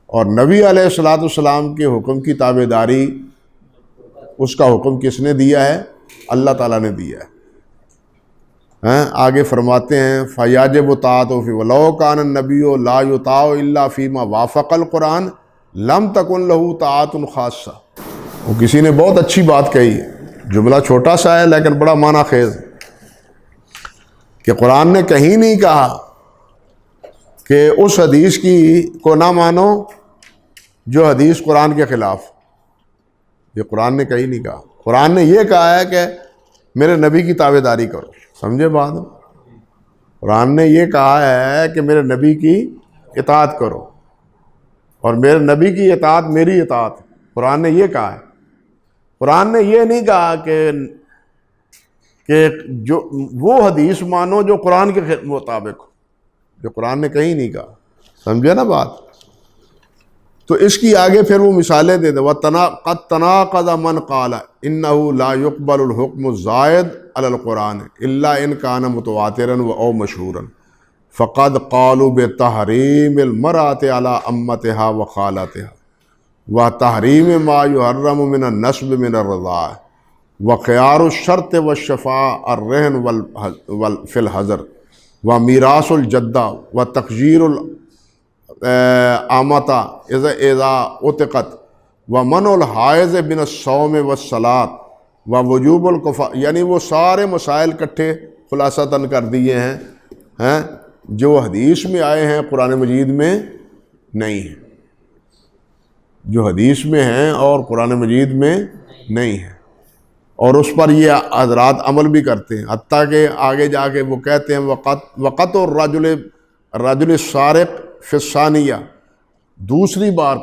اور نبی علیہ السلام کے حکم کی تابع داری، اس کا حکم کس نے دیا ہے؟ اللہ تعالیٰ نے دیا ہے۔ آگے فرماتے ہیں فَيَجِبُ طَاعَتُهُ فِيهِ وَلَوْ كَانَ النَّبِيُّ لَا يُطَاعُ إِلَّا فِي مَا وَافَقَ الْقُرْآنَ لَمْ تَكُنْ لَهُ طَاعَةٌ خَاصَّةٌ۔ وہ کسی نے بہت اچھی بات کہی، جملہ چھوٹا سا ہے لیکن بڑا معنی خیز، کہ قرآن نے کہیں نہیں کہا کہ اس حدیث کو نہ مانو جو حدیث قرآن کے خلاف، یہ قرآن نے کہیں نہیں کہا۔ قرآن نے یہ کہا ہے کہ میرے نبی کی تابع داری کرو، سمجھے بات؟ قرآن نے یہ کہا ہے کہ میرے نبی کی اطاعت کرو، اور میرے نبی کی اطاعت میری اطاعت، قرآن نے یہ کہا ہے۔ قرآن نے یہ نہیں کہا کہ جو وہ حدیث مانو جو قرآن کے مطابق ہو، جو قرآن نے کہیں نہیں کہا، سمجھے نا بات؟ تو اس کی آگے پھر وہ مثالیں دے دے، قَدْ تَنَاقَضَ مَنْ قَالَ إِنَّهُ لَا يُقْبَلُ الْحُكْمُ الزَّائِدُ علی القرآن الا ان کان متواترا او مشہورا فقد قالوا بتحریم المرأة علی امتها وخالتها وتحریم ما يحرم من النسب من الرضاع وخيار الشرط والشفاء الرهن في الحظر ومیراث الجدہ وتخجیر العامة اذا عتقت ومنع الحائض من الصوم والصلاۃ ووجوب الکفا، یعنی وہ سارے مسائل کٹھے خلاصتاً کر دیے ہیں جو حدیث میں آئے ہیں قرآن مجید میں نہیں ہیں، جو حدیث میں ہیں اور قرآن مجید میں نہیں ہیں، اور اس پر یہ حضرات عمل بھی کرتے ہیں، حتیٰ کہ آگے جا کے وہ کہتے ہیں وقت الرجل السارق فی الثانیہ، دوسری بار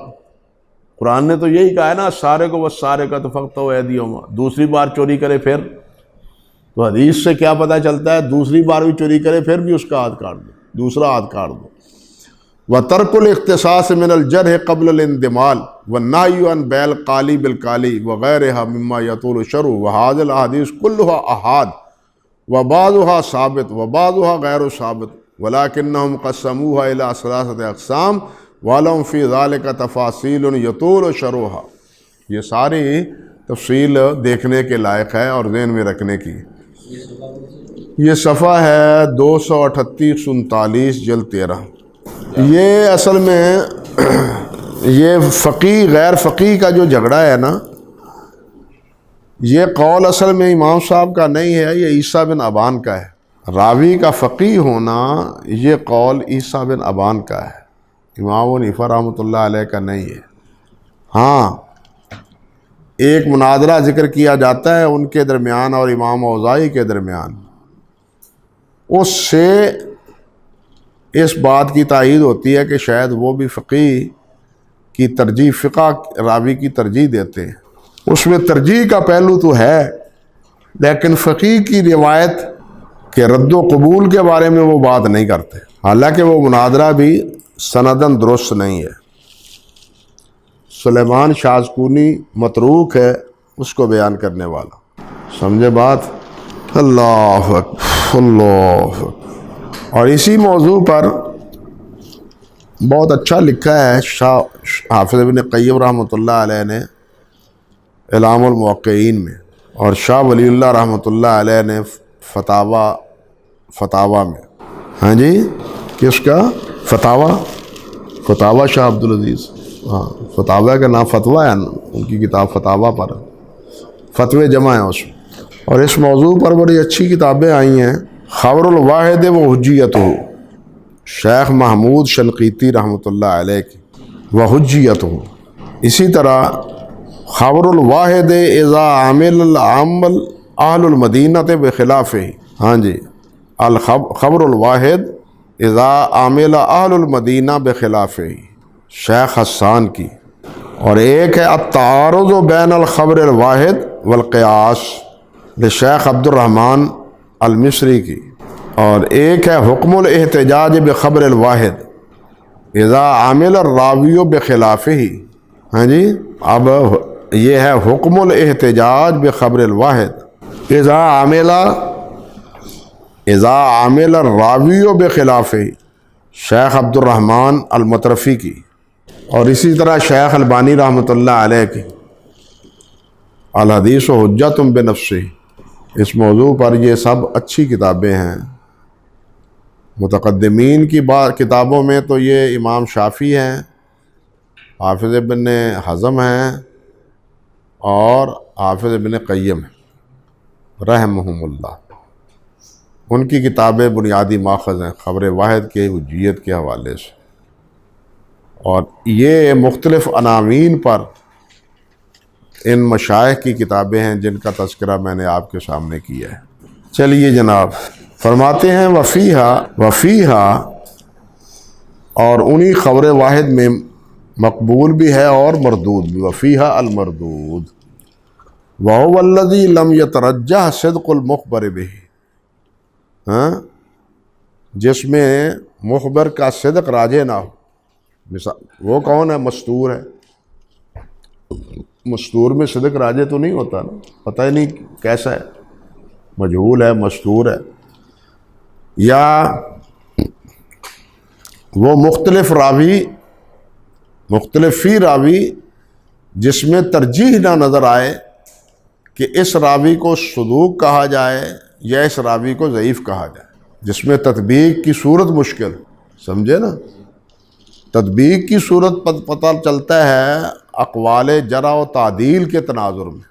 قرآن نے تو یہی کہا ہے نا سارق والسارقۃ فاقطعوا ایدیہما، دوسری بار چوری کرے پھر، تو حدیث سے کیا پتہ چلتا ہے دوسری بار بھی چوری کرے پھر بھی اس کا ہاتھ کاٹ دو، دوسرا ہاتھ کاٹ دو۔ وترک الاختصاص من الجرح قبل الاندمال والنہی عن بیع القالی بالقالی وغیرها مما یطول شرعه وهذه الاحادیث كلها احاد وبعضها ثابت وبعضها غیر ثابت ولكنهم قسموها الى ثلاثه اقسام وَلَهُمْ فِي ذَلِكَ تَفَاصِيلٌ يَطُولُ شَرْحُهَا، یہ ساری تفصیل دیکھنے کے لائق ہے اور ذہن میں رکھنے کی۔ یہ صفحہ ہے 238 39 جلد 13۔ یہ اصل میں یہ فقیہ غیر فقیہ کا جو جھگڑا ہے نا، یہ قول اصل میں امام صاحب کا نہیں ہے، یہ عیسیٰ بن ابان کا ہے۔ راوی کا فقیہ ہونا یہ قول عیسیٰ بن ابان کا ہے، امام حنیفہ رحمۃ اللہ علیہ کا نہیں ہے۔ ہاں ایک مناظرہ ذکر کیا جاتا ہے ان کے درمیان اور امام اوزاعی کے درمیان، اس سے اس بات کی تائید ہوتی ہے کہ شاید وہ بھی فقیہ کی ترجیح، فقہ راوی کی ترجیح دیتے ہیں، اس میں ترجیح کا پہلو تو ہے لیکن فقیہ کی روایت کے رد و قبول کے بارے میں وہ بات نہیں کرتے، حالانکہ وہ مناظرہ بھی سندن درست نہیں ہے۔ سلیمان شازکونی متروک ہے اس کو بیان کرنے والا، سمجھے بات؟ اللہ اکبر اللہ اکبر۔ اور اسی موضوع پر بہت اچھا لکھا ہے حافظ ابن قیم رحمۃ اللہ علیہ نے اعلام الموقعین میں، اور شاہ ولی اللہ رحمۃ اللہ علیہ نے فتاویٰ میں۔ ہاں جی، کس کا فتاویٰ شاہ عبدالعزیز، ہاں فتاویٰ کا نام فتویٰ ہے، ان کی کتاب فتاویٰ پر فتوے جمع ہیں اس میں، اور اس موضوع پر بڑی اچھی کتابیں آئی ہیں۔ خبر الواحد و حجیتہ، شیخ محمود شنقیطی رحمۃ اللہ علیہ کی، و حجیتہ، اسی طرح خبر الواحد اذا عمل العمل اہل المدینہ بخلافہ، ہاں جی، خبر الواحد اذا عمل اہل المدینہ بخلافہ، شیخ حسان کی، اور ایک ہے التعارض بین الخبر الواحد والقیاس لشیخ عبد الرحمن المصری کی، اور ایک ہے حکم الاحتجاج بخبر الواحد اذا عمل الراوی بخلافہ، ہاں جی، اب یہ ہے حکم الاحتجاج بخبر الواحد اذا عمل الراوی بخلافہ، شیخ عبد الرحمن المطرفی کی، اور اسی طرح شیخ البانی رحمۃ اللہ علیہ کی الحدیث حجۃ بنفسہ۔ اس موضوع پر یہ سب اچھی کتابیں ہیں۔ متقدمین کی کتابوں میں تو یہ امام شافعی ہیں، حافظ ابن حزم ہیں، اور حافظ ابن قیم رحمہم اللہ، ان کی کتابیں بنیادی ماخذ ہیں خبر واحد کے حجیت کے حوالے سے، اور یہ مختلف عناوین پر ان مشائخ کی کتابیں ہیں جن کا تذکرہ میں نے آپ کے سامنے کیا ہے۔ چلیے جناب، فرماتے ہیں وفیہا، اور انہی خبر واحد میں مقبول بھی ہے اور مردود بھی، وفیہا المردود وہو الذی لم یترجح صدق المخبر بہ، جس میں مخبر کا صدق راجح نہ ہو، وہ کون ہے؟ مستور ہے، مستور میں صدق راجح تو نہیں ہوتا نا، پتہ ہی نہیں کیسا ہے، مجہول ہے، مستور ہے، یا وہ مختلف فی راوی جس میں ترجیح نہ نظر آئے کہ اس راوی کو صدوق کہا جائے یا اس راوی کو ضعیف کہا جائے، جس میں تطبیق کی صورت مشکل، سمجھے نا؟ تطبیق کی صورت پتہ چلتا ہے اقوال جرح و تعدیل کے تناظر میں،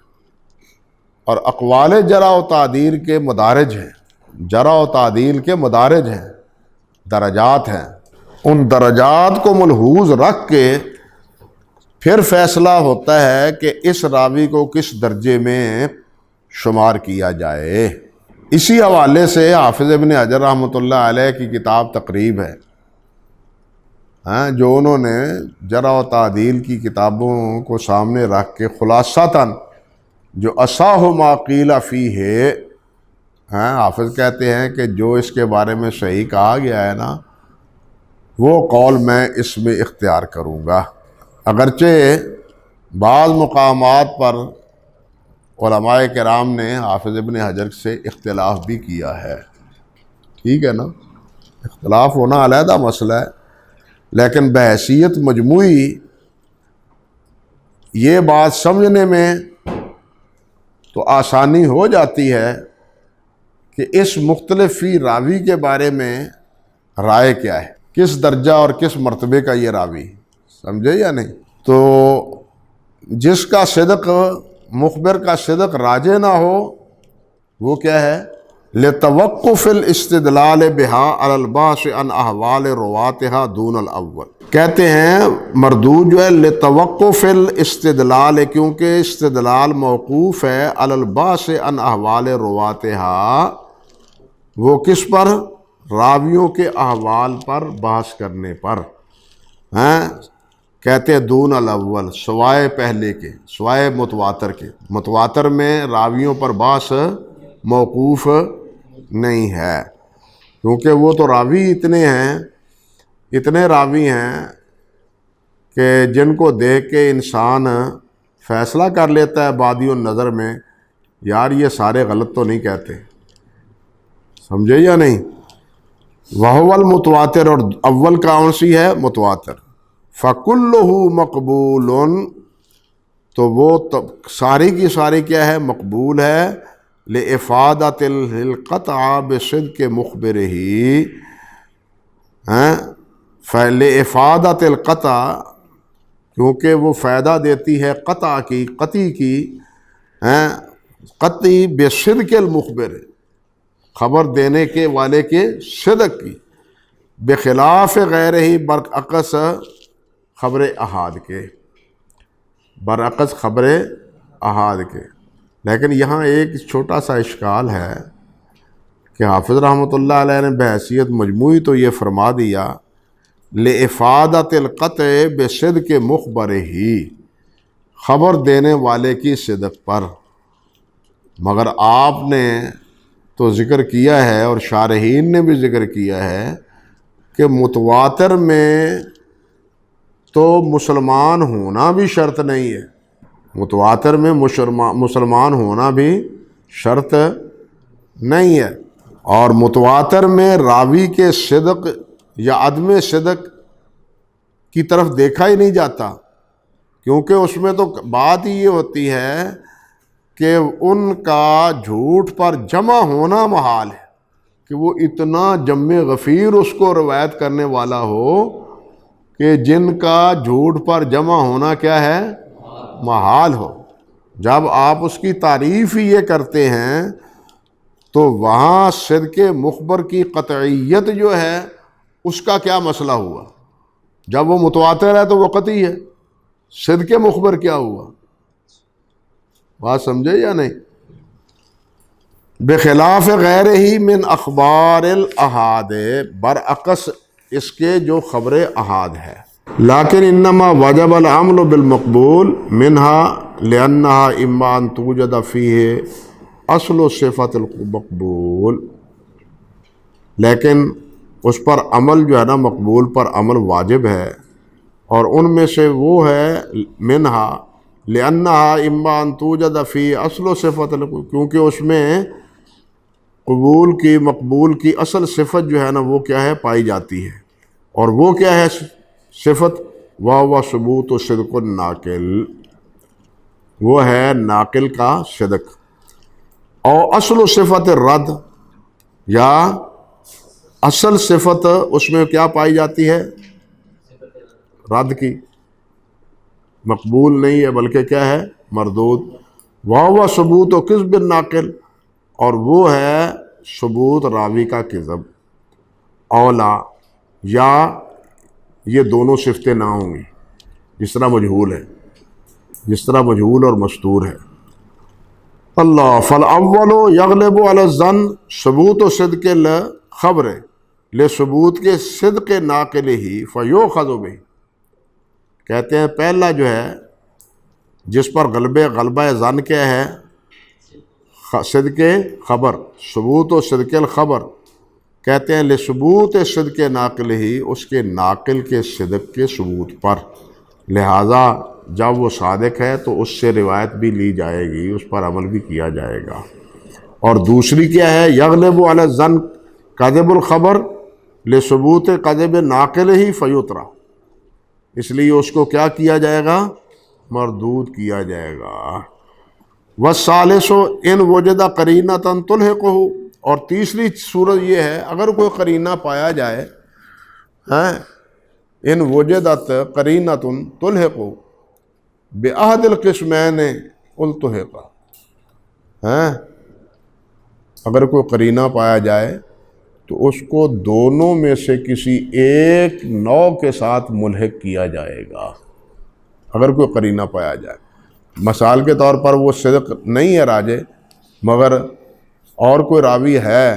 اور اقوال جرح و تعدیل کے مدارج ہیں، جرح و تعدیل کے مدارج ہیں، درجات ہیں، ان درجات کو ملحوظ رکھ کے پھر فیصلہ ہوتا ہے کہ اس راوی کو کس درجے میں شمار کیا جائے۔ اسی حوالے سے حافظ ابن حجر رحمۃ اللہ علیہ کی کتاب تقریب ہے، جو انہوں نے جرح و تعدیل کی کتابوں کو سامنے رکھ کے خلاصتاً جو اصح ما قیل فیہ ہے، حافظ کہتے ہیں کہ جو اس کے بارے میں صحیح کہا گیا ہے نا، وہ قول میں اس میں اختیار کروں گا، اگرچہ بعض مقامات پر علماء کرام نے حافظ ابن حجر سے اختلاف بھی کیا ہے، ٹھیک ہے نا؟ اختلاف ہونا علیحدہ مسئلہ ہے، لیکن بحیثیت مجموعی یہ بات سمجھنے میں تو آسانی ہو جاتی ہے کہ اس مختلف فی راوی کے بارے میں رائے کیا ہے، کس درجہ اور کس مرتبے کا یہ راوی، سمجھے یا نہیں؟ تو جس کا صدق، مخبر کا صدق راجع نہ ہو، وہ کیا ہے؟ لتوقف الاستدلال بها على البحث عن احوال رواتها دون الاول، کہتے ہیں مردود جو ہے لتوقف الاستدلال، کیونکہ استدلال موقوف ہے علی البحث عن احوال رواتها، وہ کس پر؟ راویوں کے احوال پر بحث کرنے پر، کہتے ہیں دون الاول، سوائے پہلے کے، سوائے متواتر کے۔ متواتر میں راویوں پر بحث موقوف نہیں ہے، کیونکہ وہ تو راوی اتنے راوی ہیں کہ جن کو دیکھ کے انسان فیصلہ کر لیتا ہے بادی النظر میں، یار یہ سارے غلط تو نہیں کہتے، سمجھے یا نہیں؟ وَهُوَ الْمُتَوَاتِرُ، اور اول کون سی ہے؟ متواتر۔ فَكُلُّهُ مَقْبُولٌ، تو وہ ساری کی ساری کیا ہے؟ مقبول ہے، لِإِفَادَةِ الْقَطْعِ بِصِدْقِ مُخْبِرِهِ، لِإِفَادَةِ الْقَطْعِ، کیونکہ وہ فائدہ دیتی ہے قطعی کی قطعی بِصِدْقِ الْمُخْبِرِ، خبر دینے کے والے کے صدق کی، بخلاف غیر ہی، برعکس خبر احاد کے، برعکس خبر احاد کے۔ لیکن یہاں ایک چھوٹا سا اشکال ہے کہ حافظ رحمۃ اللہ علیہ نے بحیثیت مجموعی تو یہ فرما دیا لِإِفَادَةِ الْقَطْعِ بِصِدْقِ مُخْبَرِهِ، خبر دینے والے کی صدق پر، مگر آپ نے تو ذکر کیا ہے اور شارحین نے بھی ذکر کیا ہے کہ متواتر میں تو مسلمان ہونا بھی شرط نہیں ہے، متواتر میں مسلمان ہونا بھی شرط نہیں ہے، اور متواتر میں راوی کے صدق یا عدم صدق کی طرف دیکھا ہی نہیں جاتا، کیونکہ اس میں تو بات ہی یہ ہوتی ہے کہ ان کا جھوٹ پر جمع ہونا محال ہے، کہ وہ اتنا جم غفیر اس کو روایت کرنے والا ہو کہ جن کا جھوٹ پر جمع ہونا کیا ہے؟ محال ہو۔ جب آپ اس کی تعریف ہی یہ کرتے ہیں تو وہاں صدق مخبر کی قطعیت جو ہے اس کا کیا مسئلہ ہوا؟ جب وہ متواتر ہے تو وہ قطعی ہے، صدق مخبر کیا ہوا؟ بات سمجھے یا نہیں؟ بخلاف غیر ہی من اخبار الاحاد، برعکس اس کے جو خبر احاد ہے، لیکن انما وجب العمل بالمقبول منها لانها اما ان توجد فيه اصل صفت المقبول، لیکن اس پر عمل جو ہے نا، مقبول پر عمل واجب ہے، اور ان میں سے وہ ہے منها لأنها اما ان توجد فی اصل صفت، کیونکہ اس میں قبول کی مقبول کی اصل صفت جو ہے نا وہ کیا ہے پائی جاتی ہے، اور وہ کیا ہے صفت؟ وَهُوَ ثبوت صدق الناقل، وہ ہے ناقل کا صدق۔ اور اصل صفت رد، یا اصل صفت اس میں کیا پائی جاتی ہے؟ رد کی، مقبول نہیں ہے بلکہ کیا ہے؟ مردود۔ وَهُوَ ثبوت کذب الناقل، اور وہ ہے ثبوت راوی کا کذب۔ اولا، یا یہ دونوں صفتیں نہ ہوں گی، جس طرح مجہول ہے، جس طرح مجہول اور مستور ہے۔ اللہ فالاول یغلب علی الظن ثبوت و صدق الخبر لثبوت کے صدق ناقل ہی فیؤخذ بہ، کہتے ہیں پہلا جو ہے جس پر غلبہ ظن کیا ہے؟ صدق خبر، ثبوت و صدق الخبر، کہتے ہیں لثبوت صدق ناقل ہی، اس کے ناقل کے صدق کے ثبوت پر، لہٰذا جب وہ صادق ہے تو اس سے روایت بھی لی جائے گی، اس پر عمل بھی کیا جائے گا۔ اور دوسری کیا ہے؟ یغلب علی الظن کذب الخبر لثبوت کذب ناقل ہی فیترا، اس لیے اس کو کیا کیا جائے گا؟ مردود کیا جائے گا۔ والثالث ان وجد قرینۃ تلحقہ، اور تیسری صورت یہ ہے اگر کوئی قرینہ پایا جائے، ان وجدت قرینۃ تلحق بأحد القسمین التحق، اگر کوئی قرینہ پایا جائے تو اس کو دونوں میں سے کسی ایک نوع کے ساتھ ملحق کیا جائے گا، اگر کوئی قرینہ پایا جائے۔ مثال کے طور پر وہ صدق نہیں ہے راجے، مگر اور کوئی راوی ہے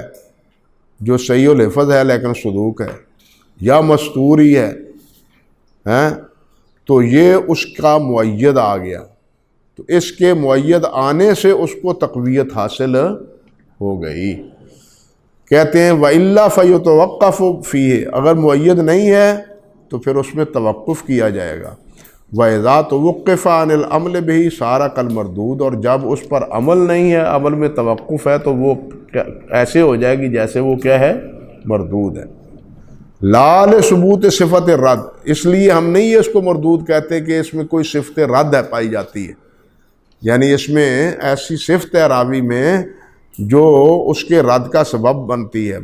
جو صحیح الحفظ ہے لیکن صدوق ہے، یا مستور ہی ہے، تو یہ اس کا معید آ گیا، تو اس کے معید آنے سے اس کو تقویت حاصل ہو گئی۔ کہتے ہیں وَإِلَّا فَيُتَوَقَّفُ فِيهِ، اگر معید نہیں ہے تو پھر اس میں توقف کیا جائے گا۔ وَإِذَا تُوَقَّفَ عَنِ الْعَمْلِ بِهِ صَارَ كَالْمَرْدُودِ، اور جب اس پر عمل نہیں ہے، عمل میں توقف ہے، تو وہ ایسے ہو جائے گی جیسے وہ کیا ہے؟ مردود ہے۔ لا لثبوت صفت رد، اس لیے ہم نہیں اس کو مردود کہتے کہ اس میں کوئی صفت رد ہے پائی جاتی ہے، یعنی اس میں ایسی صفت ہے راوی میں جو اس کے رد کا سبب بنتی ہے،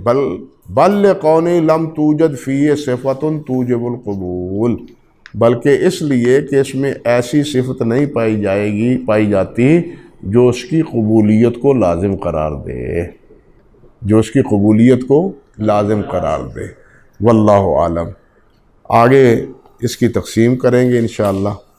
بل لکون لم توجد فیہ صفت توجب القبول، بلکہ اس لیے کہ اس میں ایسی صفت نہیں پائی جاتی جو اس کی قبولیت کو لازم قرار دے، جو اس کی قبولیت کو لازم قرار دے۔ واللہ عالم، آگے اس کی تقسیم کریں گے انشاءاللہ۔